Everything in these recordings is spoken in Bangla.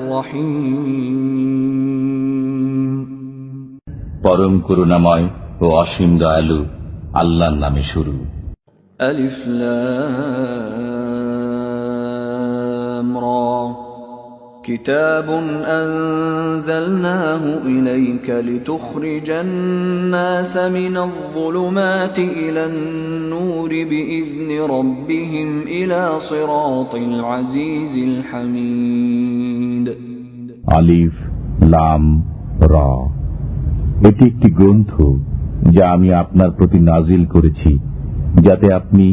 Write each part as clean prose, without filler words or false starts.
الرحيم পরম করুণাময় ও অসীম দয়ালু আল্লাহর নামে শুরু। ألف لام را كتاب أنزلناه إليك لتخرج الناس من الظلمات إلى النور بإذن ربهم إلى صراط العزيز الحميد আলিফ লাম রা, এটি একটি গ্রন্থ যা আমি আপনার প্রতি নাজিল করেছি যাতে আপনি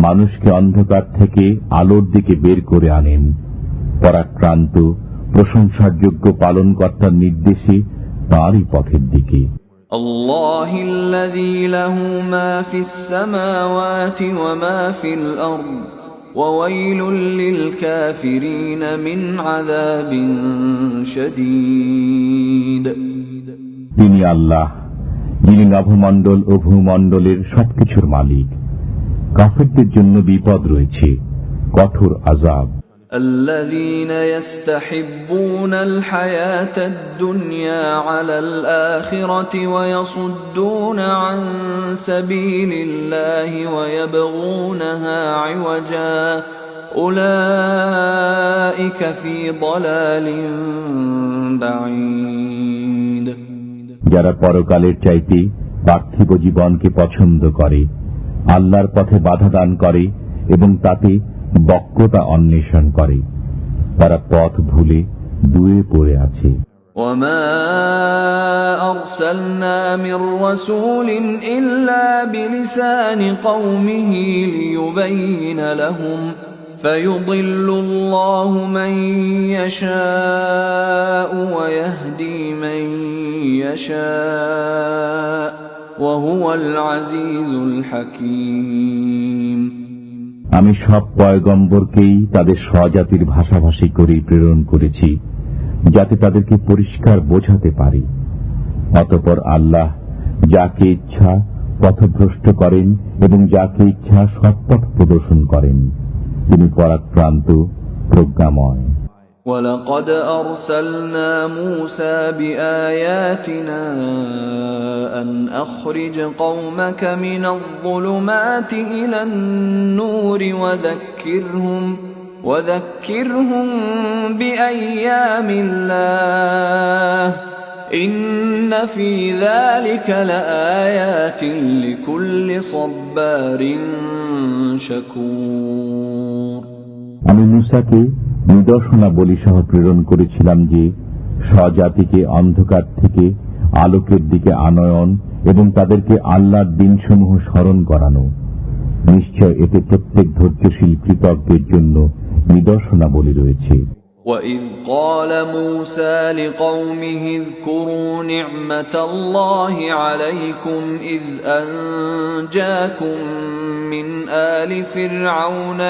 মানুষকে অন্ধকার থেকে আলোর দিকে বের করে আনেন, পরাক্রান্ত প্রশংসার যোগ্য পালনকর্তার নির্দেশে তাঁরই পথের দিকে। الله الذي له ما في السماوات وما في الأرض وويل للكافرين من عذاب شديد তিনি আল্লাহ, যিনি নভমণ্ডল ও ভূমণ্ডলের সবকিছুর মালিক। কাফেরদের জন্য বিপদ রয়েছে, কঠোর আযাব। الذين يستحبون الحياة الدنيا على الآخرة ويصدون عن سبيل الله ويبغونها عوجا أولئك في ضلال بعيد যারা পরকালের চাইতে পার্থিব জীবনকে পছন্দ করে, আল্লাহর পথে বাধা দান করে এবং তাতে বক্রতা অন্বেষণ করে, তারা পথ ভুলে দূরে পড়ে আছে। وما أرسلنا من رسول إلا بلسان قومه ليبين لهم فيضل الله من يشاء ويهدي من يشاء وهو العزيز الحكيم আমি সব পয়গম্বরকেই তাদের স্বজাতির ভাষাভাষী করে প্রেরণ করেছি যাতে তাদেরকে পরিষ্কার বোঝাতে পারি। অতঃপর আল্লাহ যাকে ইচ্ছা পথভ্রষ্ট করেন এবং যাকে ইচ্ছা সৎপথ প্রদর্শন করেন, তিনি পরাক্রান্ত প্রজ্ঞাময়। ولقد أرسلنا موسى بآياتنا أن أخرج قومك من الظلمات إلى النور وذكرهم بأيام الله إن في ذلك لآيات لكل صبار شكور আমি মূসাকে নিদর্শনাবলী সহ প্রেরণ করেছিলাম যে স্বজাতিকে অন্ধকার থেকে আলোকের দিকে আনয়ন এবং তাদেরকে আল্লাহর দিনসমূহ স্মরণ করানো। নিশ্চয় এতে প্রত্যেক ধৈর্যশীল কৃতজ্ঞের জন্য নিদর্শনাবলী রয়েছে। وَإِذْ قَالَ مُوسَى لِقَوْمِهِ اذْكُرُوا نِعْمَةَ اللَّهِ عَلَيْكُمْ إِذْ أَنْجَاكُمْ مِنْ آلِ فِرْعَوْنَ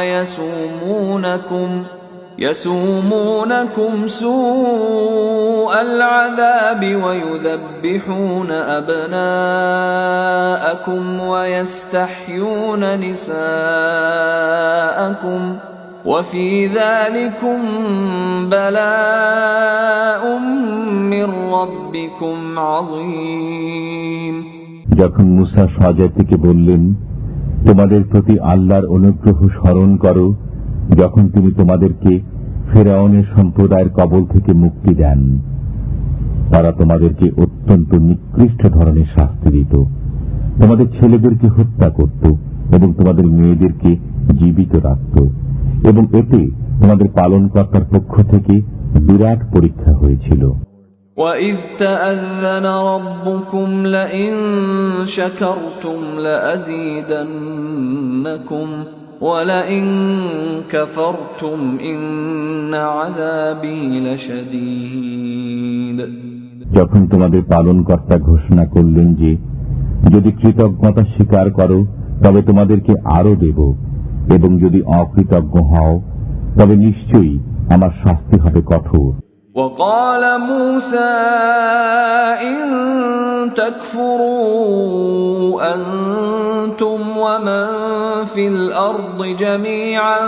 يَسُومُونَكُمْ سُوءَ الْعَذَابِ وَيُذَبِّحُونَ أَبْنَاءَكُمْ وَيَسْتَحْيُونَ نِسَاءَكُمْ وَفِي ذَلِكُمْ بَلَاءٌ مِّن رَّبِّكُمْ عَظِيمٌ যখন মূসা স্বজাতিকে বললেন, তোমাদের প্রতি আল্লাহর অনুগ্রহ স্মরণ করো যখন তিনি তোমাদেরকে ফিরআউনের সম্প্রদায়ের কবল থেকে মুক্তি দেন। তারা তোমাদেরকে অত্যন্ত নিকৃষ্ট ধরনের শাস্তি দিত, তোমাদের ছেলেদেরকে হত্যা করত এবং তোমাদের মেয়েদেরকে জীবিত রাখত, এবং এতে তোমাদের পালনকর্তার পক্ষ থেকে বিরাট পরীক্ষা হয়েছিল। وَإِذْ تَأَذَّنَ رَبُّكُمْ لَئِن شَكَرْتُمْ لَأَزِيدَنَّكُمْ وَلَئِن كَفَرْتُمْ إِنَّ عَذَابِي لَشَدِيدٌ যখন তোমাদের পালনকর্তা ঘোষণা করলেন যে যদি কৃতজ্ঞতা স্বীকার করো তবে তোমাদেরকে আরো দেব, এবং যদি অকৃতজ্ঞ হও তবে নিশ্চয়ই আমার শাস্তি হবে কঠোর। وقال موسى إن تكفروا أنتم ومن في الأرض الأرض جميعا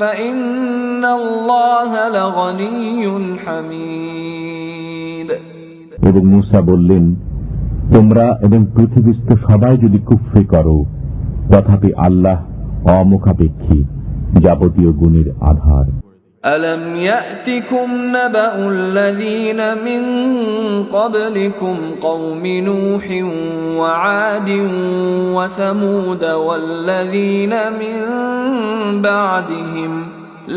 فإن الله لغني حميد এবং মূসা বললেন, তোমরা এবং পৃথিবীস্থ সবাই যদি কুফরি করো, তথাপি আল্লাহ অমুখাপেক্ষী, যাবতীয় গুণের আধার। ألم يأتكم نبأ الذين من قبلكم قوم نوح وعاد وثمود والذين من بعدهم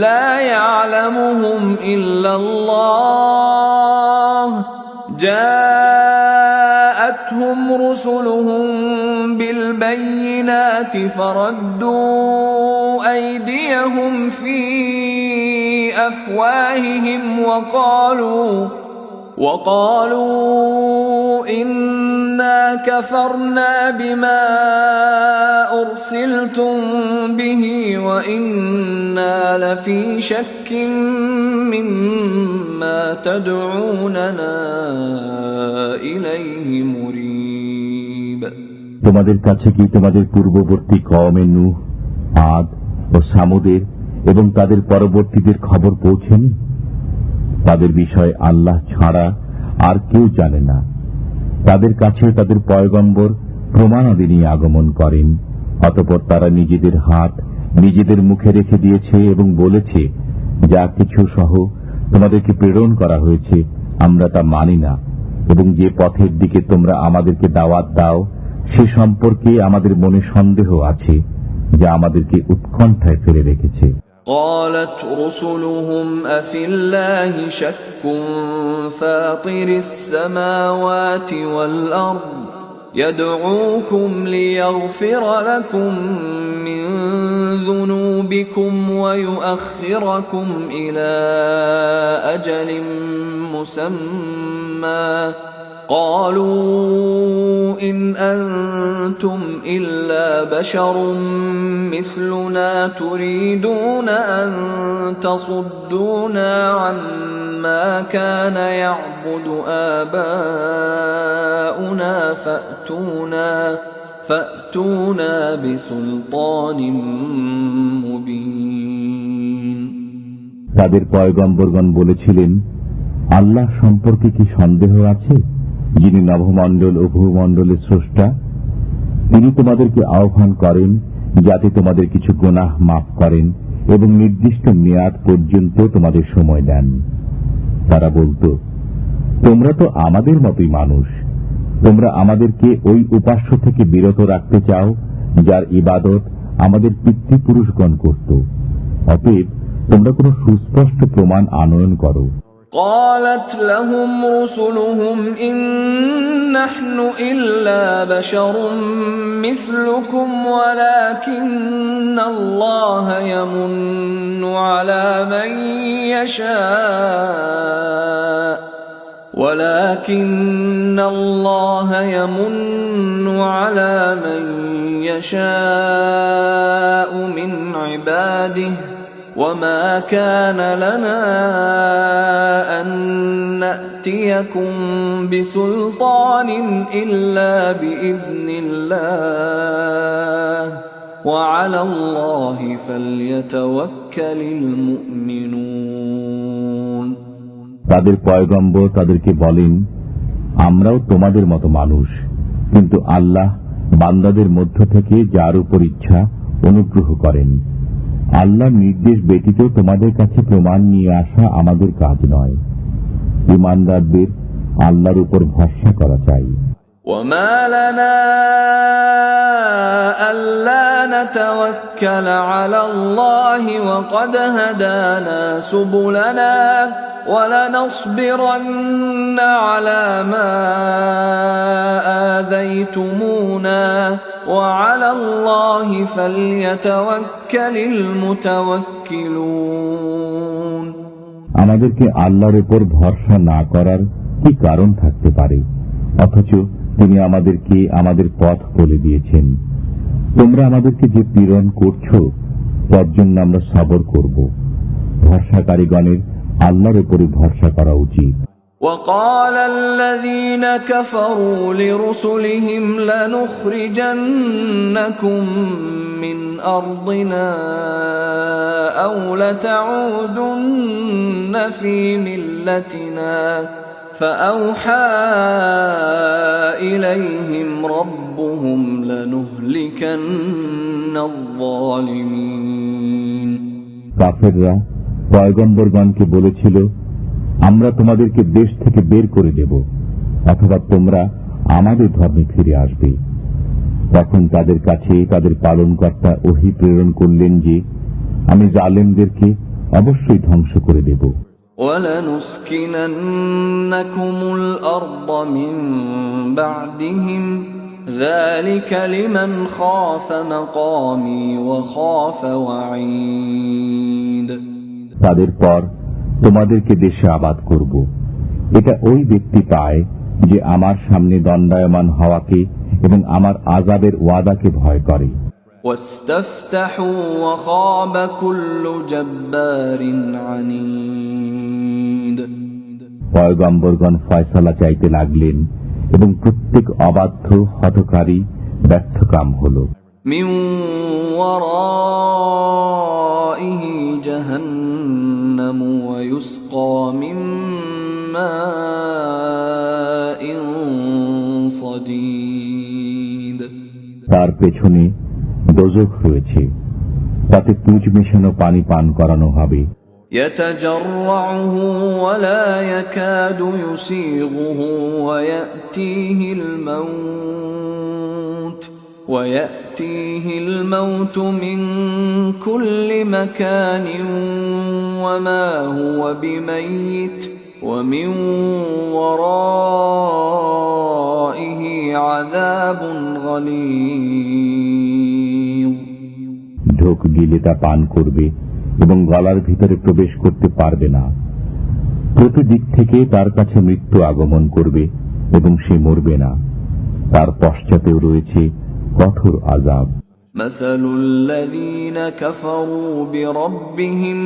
لا يعلمهم إلا الله جاءتهم رسلهم بالبينات فردوا أيديهم في أفواههم وقالوا إنا كفرنا بما أرسلتم به وإنا لفي شك مما تدعوننا إليه مريب তোমাদের কাছে কি তোমাদের পূর্ববর্তী কওমে নূহ, আদ ও সামুদের এবং তাদের পরবর্তীদের খবর পৌঁছেনি? তাদের বিষয় আল্লাহ ছাড়া আর কেউ জানে না। তাদের কাছে তাদের পয়গম্বর প্রমাণাদি নিয়ে আগমন করেন, অতঃপর তারা নিজেদের হাত নিজেদের মুখে রেখে দিয়েছে এবং বলেছে, যা কিছু সহ তোমাদেরকে প্রেরণ করা হয়েছে আমরা তা মানি না, এবং যে পথের দিকে তোমরা আমাদেরকে দাওয়াত দাও সে সম্পর্কে আমাদের মনে সন্দেহ আছে, যা আমাদেরকে উৎকণ্ঠায় ফেলে রেখেছে। قالت رسلهم أفي الله شك فاطر السماوات والأرض يدعوكم ليغفر لكم من ذنوبكم ويؤخركم إلى أجل مسمى قالوا إن أنتم إلا بشر مثلنا تريدون أن تصدونا عما كان يعبد آباؤنا فأتونا بسلطان مبين তাদের পয়গম্বরগণ বলেছিলেন, আল্লাহ সম্পর্কে কি সন্দেহ আছে, যিনি নভমণ্ডল ও ভূমণ্ডলের স্রষ্টা? তিনি তোমাদেরকে আহ্বান করেন যাতে তোমাদের কিছু গুনাহ মাফ করেন এবং নির্দিষ্ট মেয়াদ পর্যন্ত তোমাদের সময় দেন। তারা বলত, তোমরা তো আমাদের মতোই মানুষ, তোমরা আমাদেরকে ওই উপাস্য থেকে বিরত রাখতে চাও যার ইবাদত আমাদের পিতৃপুরুষগণ করত। অতএব তোমরা কোন সুস্পষ্ট প্রমাণ আনয়ন করো। قالت لهم رسلهم إن نحن إلا بشر مثلكم ولكن الله يمن على من يشاء من عباده وما كان لنا أن نأتيكم بسلطان إلا بإذن الله وعلى الله فليتوكل المؤمنون তাদের পয়গম্বর তাদেরকে বলেন, আমরাও তোমাদের মতো মানুষ, কিন্তু আল্লাহ বান্দাদের মধ্য থেকে যার উপর ইচ্ছা অনুগ্রহ করেন। আল্লাহর নির্দেশ ব্যতীত তোমাদের কাছে প্রমাণ নিয়ে আসা আমাদের কাজ নয়। ঈমানদারদের আল্লাহর উপর ভরসা করা চাই। وما لنا ألا نتوكل على الله وقد هدانا سبلنا ولنصبرن على ما آذيتمونا وعلى الله فليتوكل المتوكلون আমাদেরকে আল্লাহর উপর ভরসা না করার কি কারণ থাকতে পারে, অথচ তিনি আমাদেরকে আমাদের পথ বলে দিয়েছেন। তোমরা আমাদেরকে যে পীড়ন করছো তার জন্য আমরা সবর করব। ভরসাকারীগণের আল্লাহর উপরে ভরসা করা উচিত। وقال الذين كفروا لرسلهم لنخرجنكم من أرضنا أو لتعودن في ملتنا فأوحى إليهم ربهم لنهلكن الظالمين কাফেররা পয়গম্বরগণকে বলেছিল, আমরা তোমাদেরকে দেশ থেকে বের করে দেব, অথবা তোমরা আমাদের ধর্মে ফিরে আসবে। তখন তাদের কাছে তাদের পালনকর্তা ওহী প্রেরণ করলেন যে, আমি জালেমদেরকে অবশ্যই ধ্বংস করে দেব। وَلَنُسْكِنَنَّكُمُ الْأَرْضَ مِنْ بَعْدِهِمْ ذَلِكَ لِمَنْ خَافَ مَقَامِي وَخَافَ وَعِيدِ। তাদের পর তোমাদেরকে দেশে আবাদ করব। এটা ওই ব্যক্তি পায় যে আমার সামনে দণ্ডায়মান হওয়াকে এবং আমার আযাবের ওয়াদাকে ভয় করে। وَاسْتَفْتَحُوا وَخَابَ كُلُّ جَبَّارٍ عَنِيدٍ। পয়গম্বরগণ ফয়সালা চাইতে লাগলেন এবং প্রত্যেক অবাধ্য হঠকারী ব্যর্থকাম হল। مِنْ وَرَائِهِ جَهَنَّمُ وَيُسْقَى مِنْ مَاءٍ صَدِيدٍ। তার পেছনে দোজখ রয়েছে, তাতে পুঁজ মেশানো পানি পান করানো হবে। يتجرعه ولا يكاد يسيغه ويأتيه الموت من كل مكان وما هو بميت ومن ورائه عذاب غليظ। ঢোক গিলে তা পান করবে এবং গলার ভিতরে প্রবেশ করতে পারবে না। প্রতি দিক থেকে তার কাছে মৃত্যু আগমন করবে এবং সে মরবে না। তার পশ্চাতেও রয়েছে কঠোর আযাব। مثل الذين كفروا بربهم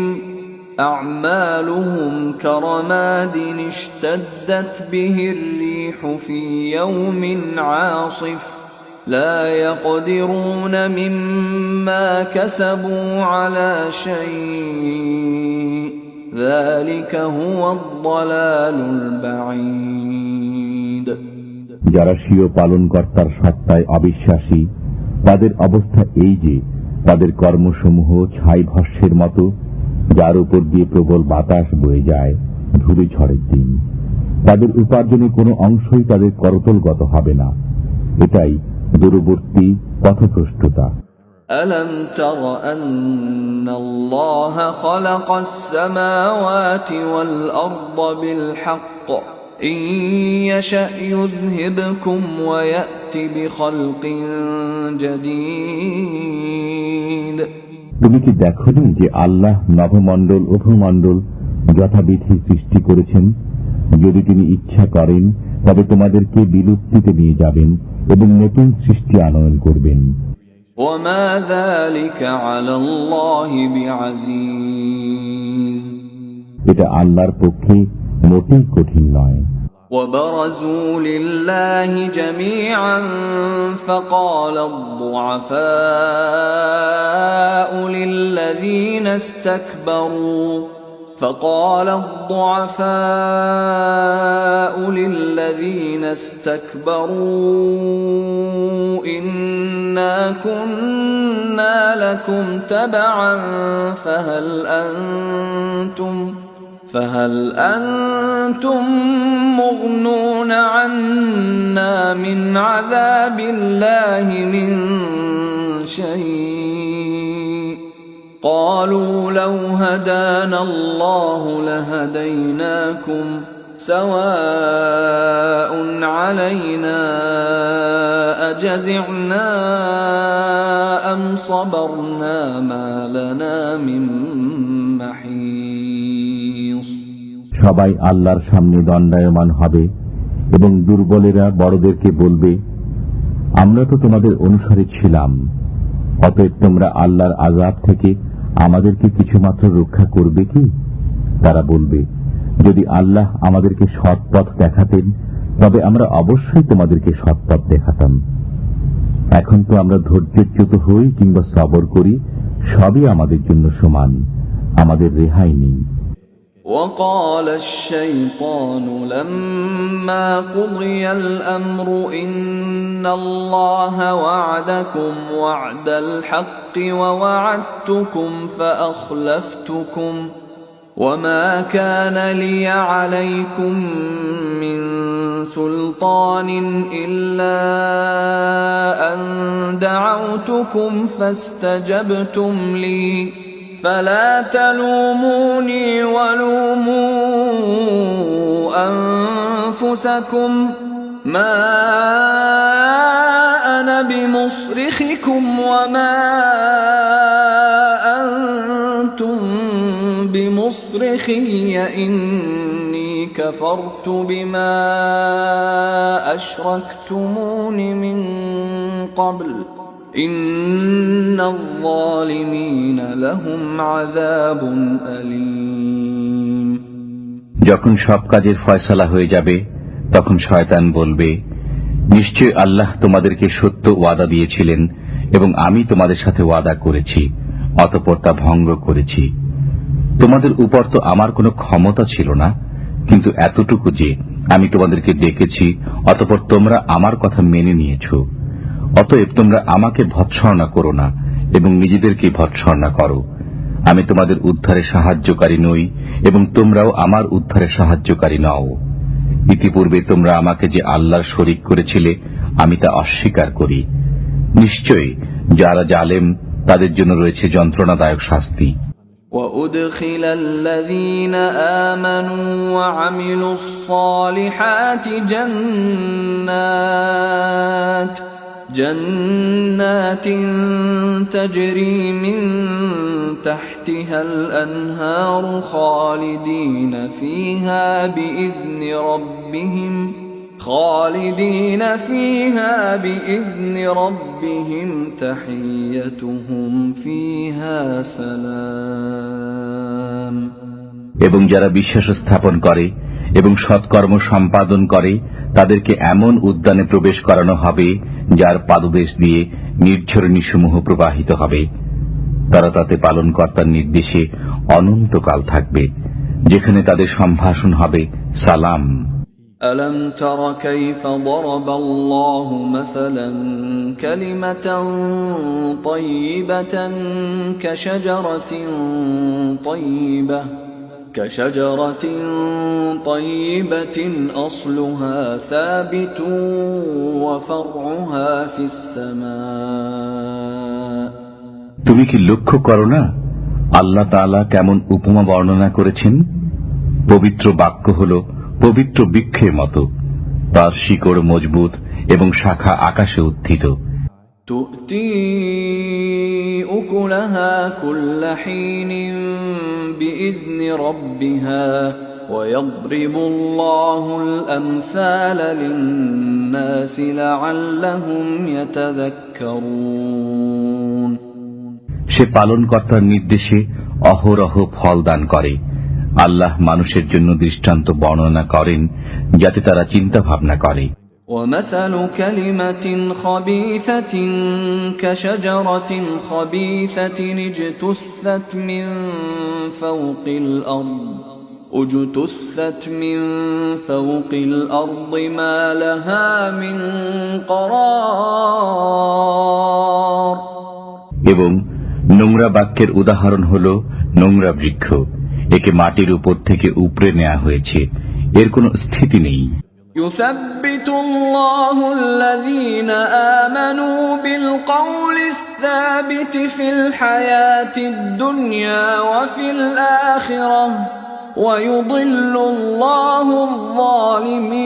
أعمالهم كرماد اشتدت به الريح في يوم عاصف لا يقدرون مما كسبوا على شيء ذلك هو الضلال البعيد। যারা স্বীয় পালনকর্তার সত্তায় অবিশ্বাসী, তাদের অবস্থা এই যে তাদের কর্মসমূহ ছাই ভস্যের মতো, যার উপর দিয়ে প্রবল বাতাস বয়ে যায় ধূলি ঝড়ের দিন। তাদের উপার্জনের কোনো অংশই তাদের করতলগত হবে না। এটাই দূরবর্তী পথভ্রষ্টতা। ألم تر أن الله خلق السماوات والأرض بالحق إن يشأ يذهبكم ويأتي بخلق جديد। তুমি কি দেখোনি যে আল্লাহ নভমণ্ডল ও ভূমণ্ডল যথাবিধি সৃষ্টি করেছেন? যদি তিনি ইচ্ছা করেন তবে তোমাদেরকে বিলুপ্তিতে নিয়ে যাবেন এবং নতুন সৃষ্টি আনয়ন করবেন। وما ذلك على الله بعزيز। এটা আল্লাহর পক্ষে মোটেই কঠিন নয়। وبرزوا لله جميعا فقال الضعفاء للذين استكبروا إنا كنا لكم تبعا فهل أنتم مغنون عنا من عذاب الله من شيء قالوا لو هدانا الله لهديناكم سواء علينا أجزعنا أم صبرنا ما لنا من محيص। সবাই আল্লাহর সামনে দণ্ডায়মান হবে এবং দুর্বলেরা বড়দেরকে বলবে, আমরা তো তোমাদের অনুসারী ছিলাম, অতএব তোমরা আল্লাহর আযাব থেকে আমাদেরকে কিছুমাত্র রক্ষা করবে কি? তারা বলবে, যদি আল্লাহ আমাদেরকে সৎ পথ দেখাতেন তবে আমরা অবশ্যই তোমাদেরকে সৎ পথ দেখাতাম। এখন তো আমরা ধৈর্যচ্যুত হই কিংবা সবর করি, সবই আমাদের জন্য সমান, আমাদের রেহাই নেই। وقال الشيطان لما قضي الأمر إن الله وعدكم وعد الحق ووعدتكم فأخلفتكم وما كان لي عليكم من سلطان إلا أن دعوتكم فاستجبتم لي فلا تلوموني ولوموا أنفسكم ما أنا بمصرخكم وما أنتم بمصرخي إني كفرت بما أشركتمون من قبل إن الظالمين لهم عذاب أليم। যখন সব কাজের ফয়সালা হয়ে যাবে তখন শয়তান বলবে, নিশ্চয় আল্লাহ তোমাদেরকে সত্য ওয়াদা দিয়েছিলেন এবং আমি তোমাদের সাথে ওয়াদা করেছি, অতঃপর তা ভঙ্গ করেছি। তোমাদের উপর তো আমার কোনো ক্ষমতা ছিল না, কিন্তু এতটুকু যে আমি তোমাদেরকে ডেকেছি, অতঃপর তোমরা আমার কথা মেনে নিয়েছ। অতএব তোমরা আমাকে ভৎসনা করো না এবং নিজেদেরকে ভৎসনা করো। আমি তোমাদের উদ্ধারে সাহায্যকারী নই এবং তোমরাও আমার উদ্ধারে সাহায্যকারী নও। ইতিপূর্বে তোমরা আমাকে যে আল্লাহর শরীক করেছিলে আমি তা অস্বীকার করি। নিশ্চয়ই যারা জালেম তাদের জন্য রয়েছে যন্ত্রণাদায়ক শাস্তি। وأدخل الذين آمنوا وعملوا الصالحات جنات تجري من تحتها الأنهار خالدين فيها بإذن ربهم تحيتهم فيها سلام। এবং যারা বিশ্বাস স্থাপন করে এবং সৎকর্ম সম্পাদন করে তাদেরকে এমন উদ্যানে প্রবেশ করানো হবে যার পাদদেশ দিয়ে নির্ঝরণীসমূহ প্রবাহিত হবে। তারা তাতে পালনকর্তার নির্দেশে অনন্তকাল থাকবে, যেখানে তাদের সম্ভাষণ হবে সালাম। ألم تر كيف ضرب الله مثلا كلمة طيبة كشجرة طيبة أصلها ثابت وفرعها في السماء। তুমি কি লক্ষ্য করো না আল্লাহ তাআলা কেমন উপমা বর্ণনা করেছেন? পবিত্র বাক্য হল পবিত্র বৃক্ষের মতো, তার শিকড় মজবুত এবং শাখা আকাশে উত্থিত। تؤتي أكلها كل حين بإذن ربها ويضرب الله الأمثال للناس لعلهم يتذكرون। সে পালনকর্তার নির্দেশে অহরহ ফল দান করে। আল্লাহ মানুষের জন্য দৃষ্টান্ত বর্ণনা করেন যাতে তারা চিন্তা ভাবনা করে। ومثل كلمة خبيثة كشجرة خبيثة اجتثت من فوق الأرض ما لها من قرار। এবং নোংরা বাক্যের উদাহরণ হল নোংরা বৃক্ষ, একে মাটির উপর থেকে উপড়ে নেওয়া হয়েছে, এর কোনো স্থিতি নেই। يثبت الله الذين آمنوا بالقول الثابت في الحياة الدنيا وفي الآخرة ويضل الله الظالمين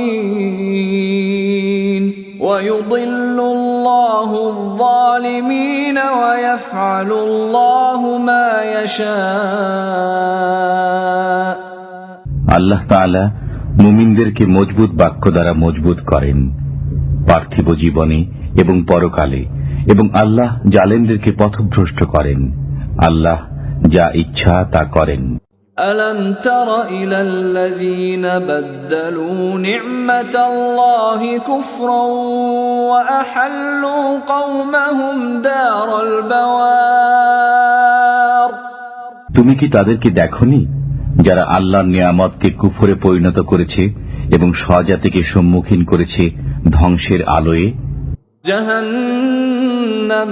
ويفعل الله ما يشاء। আল্লাহ তাআলা মুমিনদেরকে মজবুত বাক্য দ্বারা মজবুত করেন পার্থিব জীবনে এবং পরকালে, এবং আল্লাহ জালেমদেরকে পথভ্রষ্ট করেন। আল্লাহ যা ইচ্ছা তা করেন। ألم تر إلى الذين بدلوا نعمة الله كفرا وأحلوا قومهم دار البوار তুমি কি তাদেরকে দেখনি যারা আল্লাহর নিয়ামতকে কুফরে পরিণত করেছে এবং স্বজাতিকে সম্মুখীন করেছে ধ্বংসের আলোয়? جهنم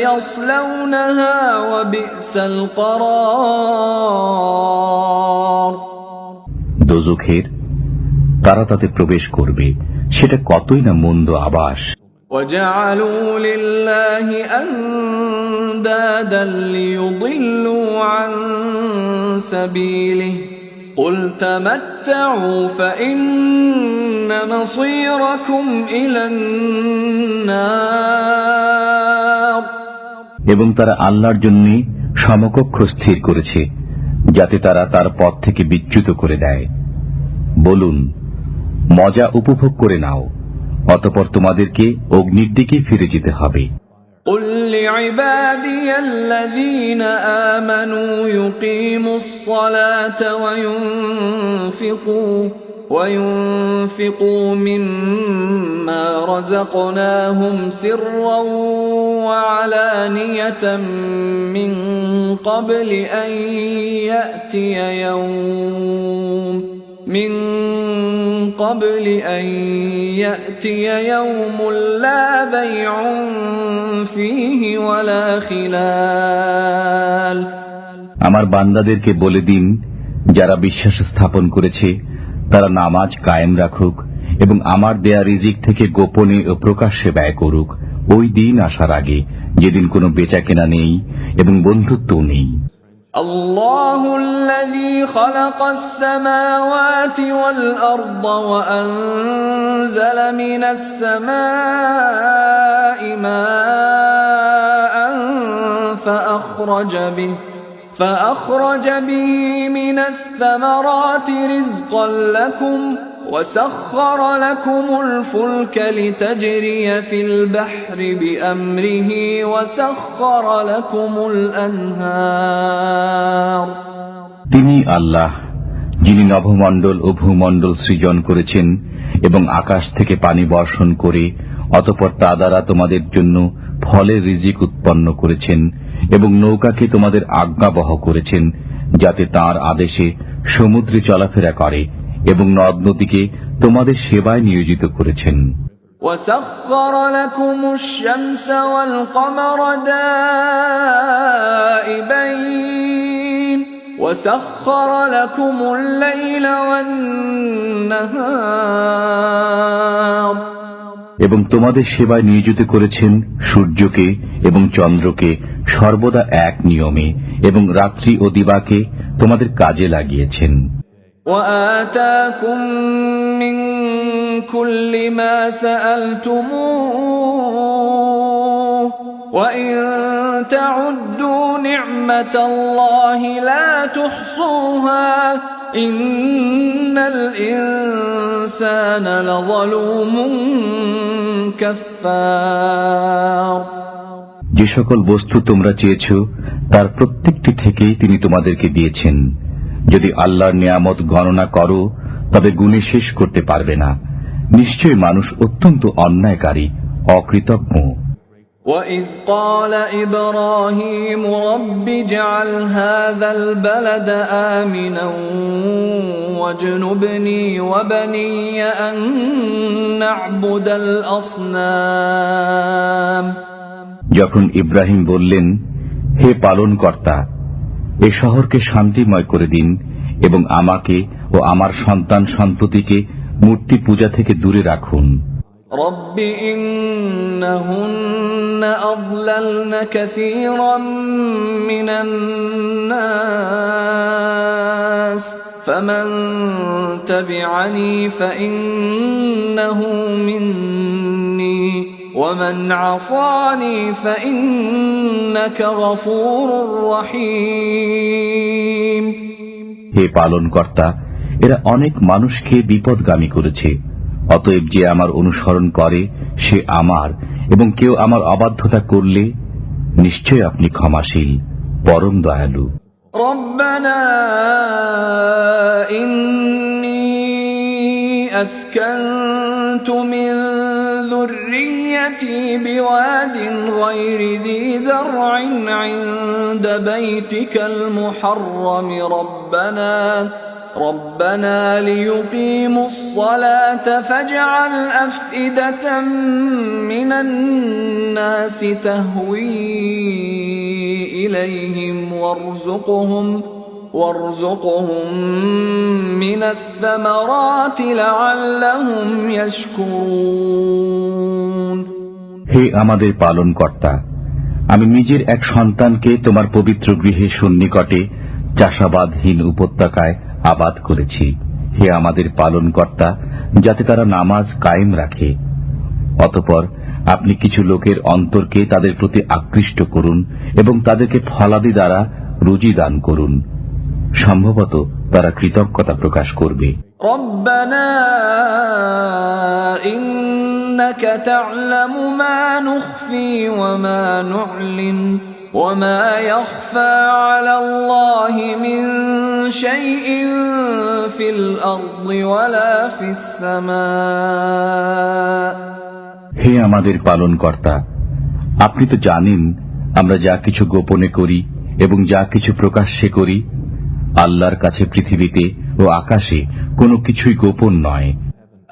يصلونها وبئس القرار দোজখের তারা তাতে প্রবেশ করবে, সেটা কতই না মন্দ আবাস। وجعلوا لله أندادا ليضلوا عن سبيله قل تمتعوا فإن مصيركم إلى النار এবং তারা আল্লাহর জন্য সমকক্ষ স্থির করেছে যাতে তারা তার পথ থেকে বিচ্যুত করে দেয়। বলুন, মজা উপভোগ করে নাও, অতঃপর তোমাদেরকে অগ্নির দিকে ফিরে যেতে হবে। قل لعبادي الذين آمنوا يقيموا الصلاة وينفقوا مما رزقناهم سرا وعلانية من قبل أن يأتي يوم لا بيع فيه ولا خلال আমার বান্দাদেরকে বলে দিন, যারা বিশ্বাস স্থাপন করেছে তারা নামাজ কায়েম রাখুক এবং আমার দেয়া রিজিক থেকে গোপনে ও প্রকাশ্যে ব্যয় করুক, ওই দিন আসার আগে যেদিন কোনো বেচাকেনা নেই এবং বন্ধুত্বও নেই। الله الذي خلق السماوات والأرض وأنزل من السماء ماء فأخرج به من الثمرات رزقا لكم وسخر لكم الفلك لتجري في البحر بأمره وسخر لكم الأنهار তিনি আল্লাহ, যিনি নভমণ্ডল ও ভূমণ্ডল সৃজন করেছেন এবং আকাশ থেকে পানি বর্ষণ করে অতঃপর তা দ্বারা তোমাদের জন্য ফলের রিজিক উৎপন্ন করেছেন এবং নৌকাকে তোমাদের আজ্ঞাবহ করেছেন যাতে তাঁর আদেশে সমুদ্রে চলাফেরা করে এবং নদ নদীকে তোমাদের সেবায় নিয়োজিত করেছেন। وسخر لكم الشمس والقمر دائبين وسخر لكم الليل والنهار এবং তোমাদের সেবায় নিয়োজিত করেছেন সূর্যকে এবং চন্দ্রকে সর্বদা এক নিয়মে এবং রাত্রি ও দিবাকে তোমাদের কাজে লাগিয়েছেন। وآتاكم من كل ما سألتموه وإن تعدوا نعمة الله لا تحصوها إن الإنسان لظلوم كفار যে সকল বস্তু তোমরা চেয়েছ তার প্রত্যেকটি থেকেই তিনি তোমাদেরকে দিয়েছেন। যদি আল্লাহর নিয়ামত গণনা করো তবে গুণে শেষ করতে পারবে না। নিশ্চয় মানুষ অত্যন্ত অন্যায়কারী, অকৃতজ্ঞ। وَإِذْ قَالَ إِبْرَاهِيمُ رَبِّ اجْعَلْ هَذَا الْبَلَدَ آمِنًا وَاجْنُبْنِي وَبَنِيَّ أَن نَّعْبُدَ الْأَصْنَامَ যখন ইব্রাহিম বললেন, হে পালনকর্তা, এ শহরকে শান্তিময় করে দিন এবং আমাকে ও আমার সন্তান সন্ততিকে মূর্তি পূজা থেকে দূরে রাখুন। رب إنهن أضللن كثيرا من الناس فمن تبعني فإنه مني ومن عصاني فإنك غفور رحيم হে পালনকর্তা, এরা অনেক মানুষকে বিপদগামী করেছে, অতএব যে আমার অনুসরণ করে সে আমার, এবং কেউ আমার অবাধ্যতা করলে নিশ্চয় আপনি ক্ষমাশীল, পরম দয়ালু। ربنا إني أسكنت من ذريتي بواد غير ذي زرع عند بيتك المحرم ربنا ليقيموا الصلاة فاجعل أفئدة من الناس تهوي إليهم وارزقهم من الثمرات لعلهم يشكرون। হে আমাদের পালনকর্তা, আমি নিজের এক সন্তানকে তোমার পবিত্র গৃহে সন্নিকটে চাষাবাদহীন উপত্যকায় আবাদ করেছি। হে আমাদের পালনকর্তা, যাতে তারা নামাজ কায়েম রাখে। অতঃপর আপনি কিছু লোকের অন্তরকে তাদের প্রতি আকৃষ্ট করুন এবং তাদেরকে ফলাদি দ্বারা রুজি দান করুন। সম্ভবত তারা কৃতজ্ঞতা প্রকাশ করবে। ربنا إنك تعلم ما نخفي وما نعلن وما يخفى على الله من شيء في الأرض ولا في السماء। হে আমাদের পালনকর্তা, আপনি তো জানেন আমরা যা কিছু গোপনে করি এবং যা কিছু প্রকাশ্যে করি। আল্লাহর কাছে পৃথিবীতে ও আকাশে কোনো কিছুই গোপন নয়।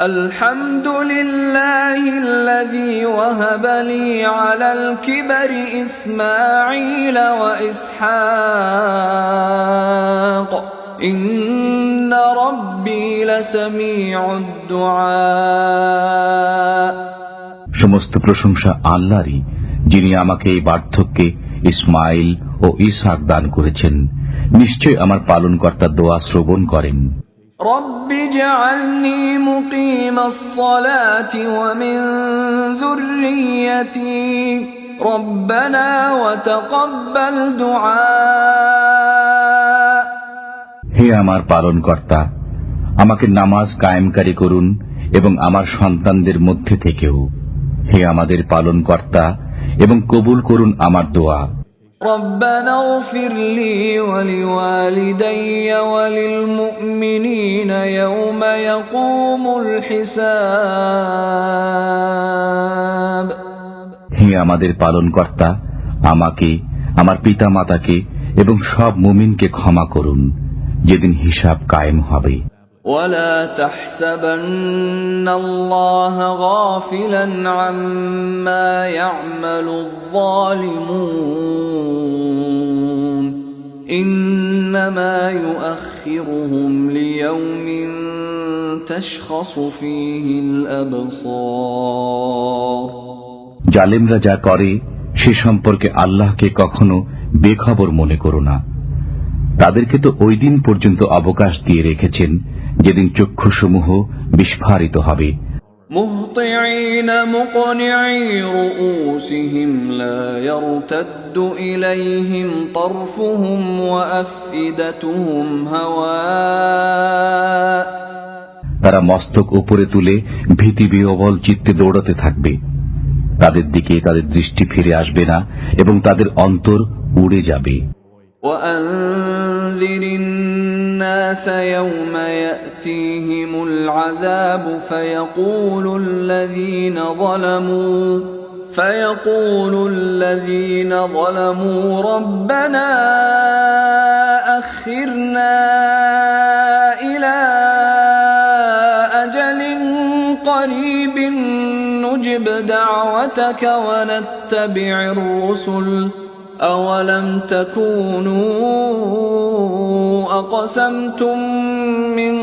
আলহামদুলিল্লাহিল্লাযী ওয়াহাবা লি আলাল কিবরি ইসমাঈল ওয়া ইসহাক ইন্না রাব্বী লাসামিউদ দুআ। সমস্ত প্রশংসা আল্লাহরই, যিনি আমাকে এই বার্ধক্যে ইসমাইল ও ইসহাক দান করেছেন। নিশ্চয় আমার পালনকর্তা দোয়া শ্রবণ করেন। রব্বি জাআলনি মুকিমাস সালাতি ওয়া মিন যুররিয়্যাতি রব্বানা ওয়া তাকাব্বাল দুআ। হে আমার পালনকর্তা, আমাকে নামাজ কায়েমকারী করুন এবং আমার সন্তানদের মধ্যে থেকেও। হে আমাদের পালনকর্তা, এবং কবুল করুন আমার দোয়া। ربنا اغفر لي ولوالدي وللمؤمنين يوم يقوم الحساب। হে আমাদের পালনকর্তা, আমাকে, আমার পিতা মাতাকে এবং সব মুমিনকে ক্ষমা করুন, যেদিন হিসাব কায়েম হবে। ولا تحسبن الله غافلا عما يعمل الظالمون إنما يؤخرهم ليوم تشخص فيه الأبصار। জালেমরা যা করে সে সম্পর্কে আল্লাহকে কখনো বেখবর মনে করো না। তাদেরকে তো ওই দিন পর্যন্ত অবকাশ দিয়ে রেখেছেন যেদিন চক্ষুসমূহ বিস্ফারিত হবে। মুহতিঈনা মুকনিঈ রুউসিহিম লা ইয়ারতাদ্দু ইলাইহিম তারফুহুম ওয়া আফইদাতুহুম হাওয়া। তারা মস্তক উপরে তুলে ভীতিবিহ্বল চিত্তে দৌড়াতে থাকবে। তাদের দিকে তাদের দৃষ্টি ফিরে আসবে না এবং তাদের অন্তর উড়ে যাবে। وأنذر الناس يوم يأتيهم العذاب فيقول الذين ظلموا ربنا أخرنا إلى أجل قريب نجب دعوتك ونتبع الرسل أولم تكونوا أقسمتم من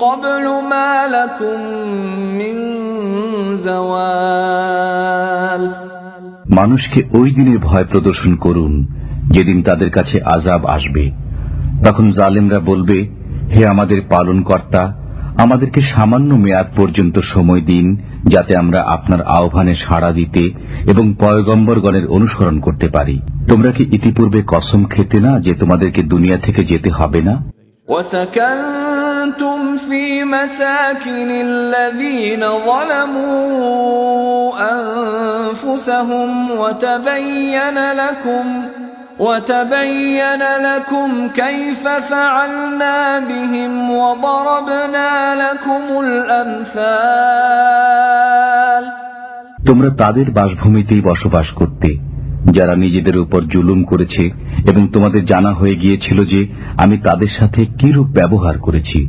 قبل ما لكم من زوال। মানুষকে ওই দিনের ভয় প্রদর্শন করুন যেদিন তাদের কাছে আযাব আসবে। তখন জালেমরা বলবে, হে আমাদের পালনকর্তা, আমাদেরকে সামান্য মেয়াদ পর্যন্ত সময় দিন, যাতে আমরা আপনার আহ্বানে সাড়া দিতে এবং পয়গম্বরগণের অনুসরণ করতে পারি। তোমরা কি ইতিপূর্বে কসম খেতে না যে তোমাদেরকে দুনিয়া থেকে যেতে হবে না? وسكنتم في مساكن الذين ظلموا أنفسهم وتبين لكم كيف فعلنا بهم وضربنا لكم الأمثال তোমরা তাদের বাসভূমিতেই বসবাস করতে যারা নিজেদের উপর জুলুম করেছে এবং তোমাদের জানা হয়ে গিয়েছিল যে আমি তাদের সাথে কিরূপ ব্যবহার করেছি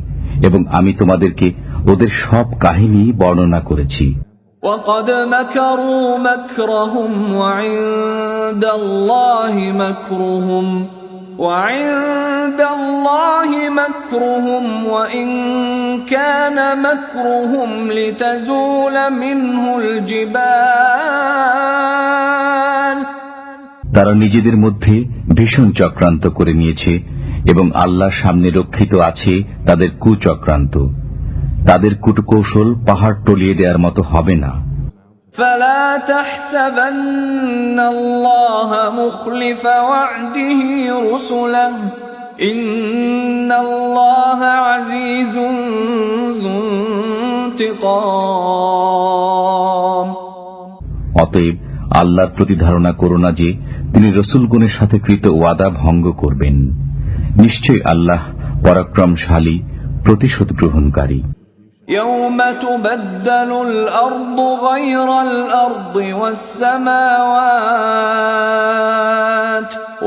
এবং আমি তোমাদেরকে ওদের সব কাহিনী বর্ণনা করেছি। وقد مكروا مكرهم وعند الله مكرهم وإن كان مكرهم لتزول منه الجبال তারা নিজেদের মধ্যে ভীষণ চক্রান্ত করে নিয়েছে এবং আল্লাহর সামনে রক্ষিত আছে তাদের কুচক্রান্ত। তাদের কূটকৌশল পাহাড় টলিয়ে দেওয়ার মতো হবে না। فلا تحسبن الله مخلف وعده رسله إن الله عزيز ذو انتقام অতএব আল্লাহর প্রতি ধারণা করো না যে তিনি রসুলগণের সাথে কৃত ওয়াদা ভঙ্গ করবেন। নিশ্চয় আল্লাহ পরাক্রমশালী, প্রতিশোধ গ্রহণকারী। يوم تبدل الأرض غير الأرض والسماوات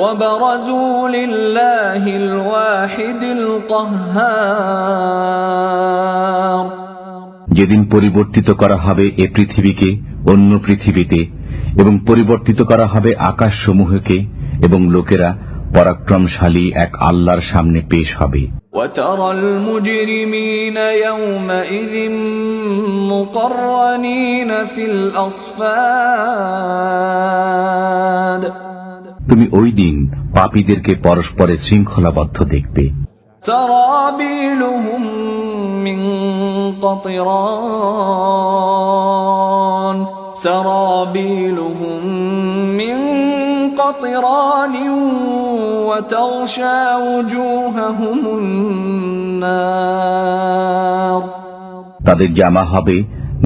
وبرزوا لله الواحد القهار যেদিন পরিবর্তিত করা হবে এ পৃথিবীকে অন্য পৃথিবীতে এবং পরিবর্তিত করা হবে আকাশসমূহকে এবং লোকেরা পরাক্রমশালী এক আল্লাহর সামনে পেশ হবে। وترى المجرمين يومئذ مقرنين في الأصفاد তুমি ওই দিন পাপীদেরকে পরস্পরে শৃঙ্খলাবদ্ধ দেখবে। سرابيلهم من قطران وتغشى وجوههم النار তাদের জামা হবে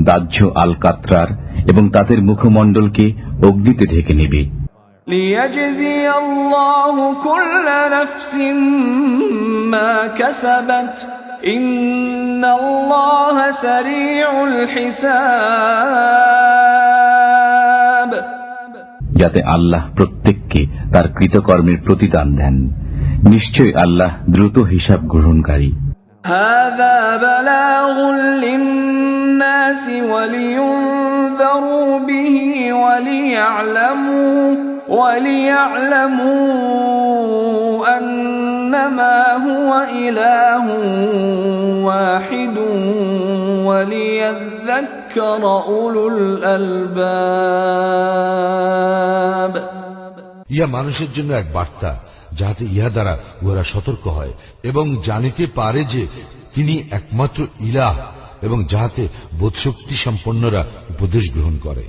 দাহ্য আলকাতরার এবং তাদের মুখমণ্ডলকে অগ্নিতে ঢেকে নেবে। ليجزي الله كل نفس ما كسبت إن الله سريع الحساب যাতে আল্লাহ প্রত্যেককে তার কৃতকর্মের প্রতিদান দেন। নিশ্চয় আল্লাহ দ্রুত হিসাব গ্রহণকারী। هذا بلاغ للناس ولينذروا به وليعلموا أنما هو إله واحد وليذكر أولو الألباب ইহা মানুষের জন্য এক বার্তা, যাহাতে ইহা দ্বারা ওরা সতর্ক হয় এবং জানিতে পারে যে তিনি একমাত্র ইলাহ, এবং যাহাতে বোধশক্তি সম্পন্নরা উপদেশ গ্রহণ করে।